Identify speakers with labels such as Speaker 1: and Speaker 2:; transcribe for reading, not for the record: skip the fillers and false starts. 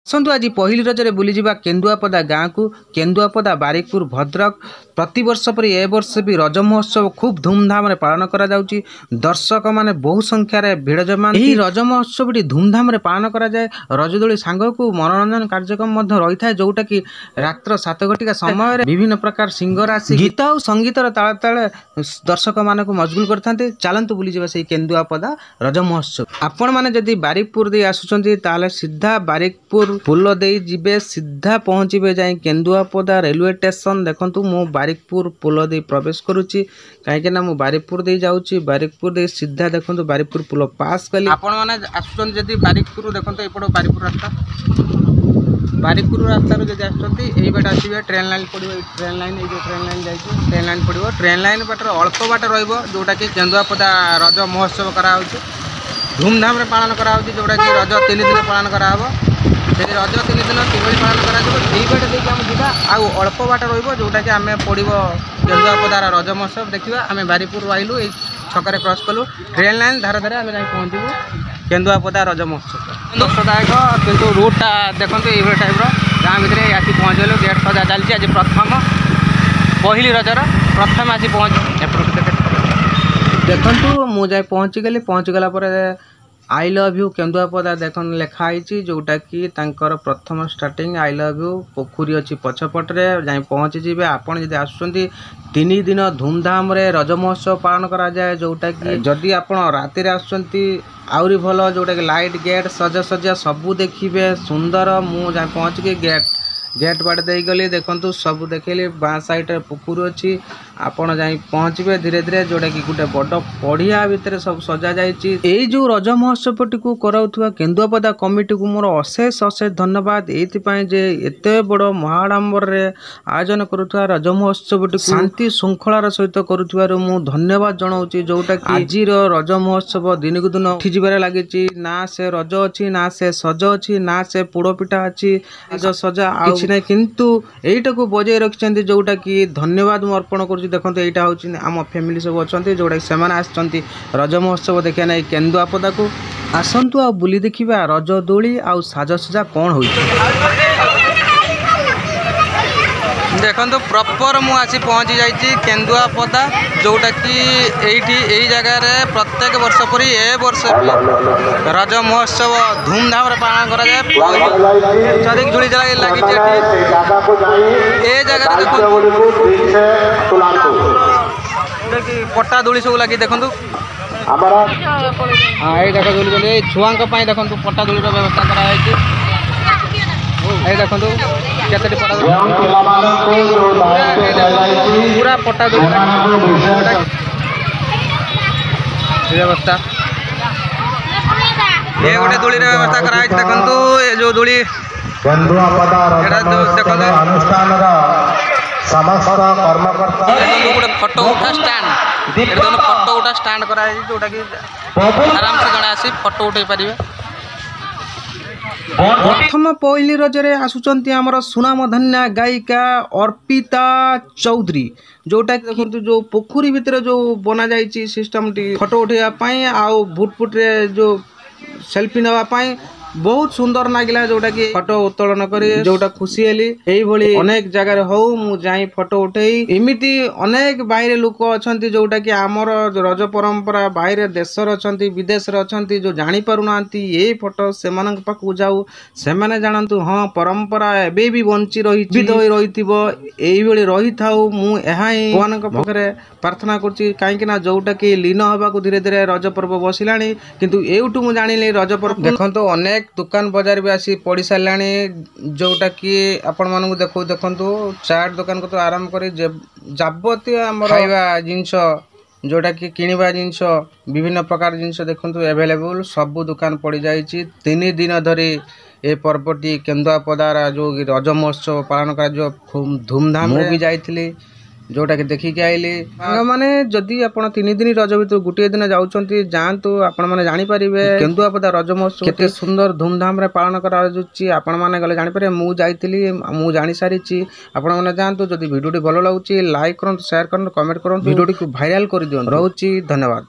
Speaker 1: आसतु आज पहली रजरे बुलीजा केन्दुआपदा गाँव को केन्दुआपदा बारिकपुर भद्रक प्रति वर्ष पर ए वर्ष भी रज महोत्सव खूब धूमधाम रे पालन करा जाउची। दर्शक माने बहु संख्यार भिड़ जमा रज महोत्सव धूमधाम रे पालन करा जाए। रजदोली सांग को मनोरंजन कार्यक्रम रही था जोटा कि रात्र 7 घटिका समय विभिन्न प्रकार सिंगर आसी गीत और संगीतर ताल ताल दर्शक मान को मजगुल करते। चलतु बुलीजा से केन्दुआपदा रज महोत्सव। आपण मैंने जदि बारिकपुर दे आसुचंती ताले सीधा बारिकपुर पुल दे जिबे सीधा पहुँचे जाए केन्दुआपदा रेलवे स्टेशन। देखंतु मु बारिकपुर पुल दे प्रवेश करुच्ची कहीं मु बारिकपुर दे जाऊँगी। बारिकपुर दे सीधा देखंतु बारिकपुर पुल पास कली आपण माने आसुचंती जदि बारिकपुर देखंतु एपट बारिकपुर रास्ता जदि आसुचंती एही बाट आसीबे ट्रेन लाइन पड़िबो। ट्रेन लाइन ए जो ट्रेन लाइन जाइए ट्रेन लाइन पड़िबो। ट्रेन लाइन बाटर अल्प बाट रहिबो जोटा कि केन्दुआपदा रज महोत्सव करा होउची। धूमधाम रे पालन करा होउची जोटा कि रज 3 दिन पालन करा हबो। से रज 3 दिन किभଳି पालन करा जबो एही बाट देखि हम जिबा आ अल्प बाट रहिबो जोटा कि आमे पड़िबो केन्दुआपदा रज महोत्सव देखिबा। आमे बारिकपुर आइलु ए छकरे क्रॉस कलु ट्रेन लाइन धारे धारे आमे जाई पहुंचबु केन्दुआपदा रज महोत्सव। दर्शदायक किंतु रूटा देखंतु एही टाइप रो गाँ भितर आसी पहुँचलु। गेट सजा चलछि आज प्रथम पहली रजर प्रथम आसी पहुँच देखंतु मु जाई पहुँची गला पर आई लव यू केन्दुआपदा देखन लिखाई जोटा कि तांकर प्रथम स्टार्टिंग आई लव यू पोखरी अच्छी पछपटे जाए पहुँची जी। आपड़ जब आसुँच 3 दिन धूमधाम रे रज महोत्सव पालन करा जाए जोटा कि जदि आपण राति आसुँच आउरी भल जोटा कि लाइट गेट सजा सबू देखिए सुंदर। मु जाए पहुँच गेट बाट दे गली देखंतु सब देखली बाँ साइड पुकुर अच्छी आपण जाई पहुँचे धीरे धीरे जोटा कि गोटे बड़ पड़िया भितर सब सजा जाइए। जो रज महोत्सव टी कराउथुवा केन्दुआपदा कमिटी को मोर अशेष धन्यवाद एथिपाई जे एते बड़ महाडंबर रे आयोजन करुथुवा रज महोत्सव टी शांति श्रृंखलार सहित करुथुवार मु धन्यवाद जनाऊँगी। जोटा कि आज रज महोत्सव दिन को दिन उठी जबार लगी ना से रज अच्छी ना से सज अच्छी ना से पोड़पिठा अच्छी सजा ना किंतु एटा को बजाय रखिछन्ती जोटा कि धन्यवाद मु अर्पण करूँ। देखो यहाँ हूँ आम फैमिली सब अच्छा जोटा से आसछन्ती रज महोत्सव देखा ना केन्दुआपदा को आसतु आ बुली देखा रज दोली आ साजसजा कौन हो। देखो प्रॉपर मु आसी पहुँची जाइए केन्दुआपदा जोटा कि यही जगह प्रत्येक वर्ष पर ए वर्ष रज महोत्सव धूमधाम रे पालन करा जाए। चारिक झुली लगी ए जगह देखो पट्टा दोली सब लगी देखो। हाँ ये देख दोली छुआ देखो पट्टा दोली व्यवस्था कराई। देखो केतटी पट्टा पूरा पट्टा दोली व्यवस्था ये गोटे दोली व्यवस्था कराई। देखो ये जो दोली गोटे फोटो उठा स्टैंड फोटो उठा स्टैंड कराई जोटा कि आराम से जड़े आसी फोटो उठे पारे। प्रथम पहली रजरे आसुचंती आमर सुनामधन्या गायिका अर्पिता चौधरी जोटा देखो जो पोखरी भितर जो बना जाइए सिस्टम टी फोटो उठाई आउ भुटफुट रे जो सेल्फी नापी बहुत सुंदर लगिला जोटा कि फोटो उत्तोलन करी जोटा खुशी हेली। यही अनेक जगह हो मु जाई फोटो उठेई एमिति अनेक बाहर लोक अछंती जोटा कि आमर रज परंपरा बाहर देशर अछंती विदेश अछंती जो जानी पारुनांती ये फोटो सेमानक पाखु जाऊ सेमाने जानतु हाँ परंपरा एबे भी बंची रही रहिथिबो एही भली रही थाउ। मु एहा ही भगवानक पाखरे प्रार्थना करछि काहेकि ना जोटा कि लीन हबाकू धीरे धीरे रज पर्व बसिलाणी किंतु एउटु मु जानिले रज पर्व देखंतु अनेक दुकान बाजार भी आसी पड़ सारे जोटा कि आपण मानू देखु चाट दुकान को तो आरंभ कर जाबतीय आम खाइबा जिनस जोटा कि किणवा जिनस विभिन्न प्रकार जिनस देखु एभेलेबल सबू दुकान पड़ जाइए। 3 दिन धरी ए पर्वटी केन्दुआपदार जो रज महोत्सव पालन कर धूमधाम भी जाइए जोटा कि देखिक आइली मैंने जदि आप 3 दिन रज भर गोटे दिन जाऊँगी जातु आपण मैंने जापर केन्दुआपदा रज महोत्सव केते सुंदर धूमधाम रे पालन कर गले जापर मुझे मु जानी सारी आपण मैंने जातु जदि भिडियो भल लगुच लाइक करूँ शेयर करूँ कमेंट करूँ भिडियो को भाइराल कर दिखाँ। रोची धन्यवाद।